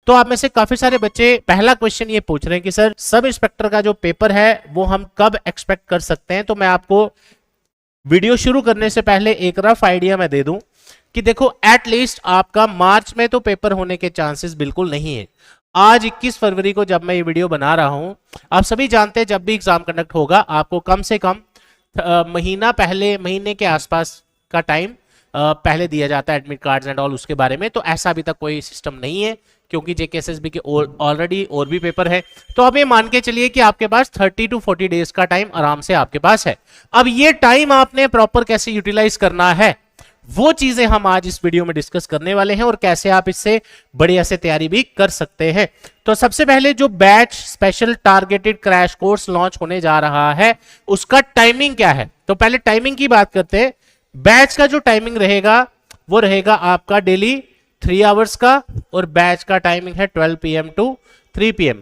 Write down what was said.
तो आप में से काफी सारे बच्चे पहला क्वेश्चन ये पूछ रहे हैं कि सर सब इंस्पेक्टर का जो पेपर है वो हम कब एक्सपेक्ट कर सकते हैं। तो मैं आपको वीडियो शुरू करने से पहले एक रफ आइडिया मैं दे दूं कि देखो एटलीस्ट आपका मार्च में तो पेपर होने के चांसेस बिल्कुल नहीं है। आज 21 फरवरी को जब मैं ये वीडियो बना रहा हूं, आप सभी जानते हैं जब भी एग्जाम कंडक्ट होगा आपको कम से कम महीने के आसपास का टाइम पहले दिया जाता है एडमिट कार्ड्स एंड ऑल उसके बारे में। तो ऐसा अभी तक कोई सिस्टम नहीं है क्योंकि जेकेएसएसबी के ऑलरेडी और भी पेपर है। तो अब ये मान के चलिए कि आपके पास 30 to 40 डेज का टाइम आराम से आपके पास है। अब ये टाइम आपने प्रॉपर कैसे यूटिलाइज करना है वो चीजें हम आज इस वीडियो में डिस्कस करने वाले हैं और कैसे आप इससे बढ़िया से तैयारी भी कर सकते हैं। तो सबसे पहले जो batch special targeted crash course launch होने जा रहा है उसका टाइमिंग क्या है। तो पहले टाइमिंग की बात करते हैं। बैच का जो टाइमिंग रहेगा वो रहेगा आपका डेली 3 आवर्स का और बैच का टाइमिंग है 12 PM to 3 PM।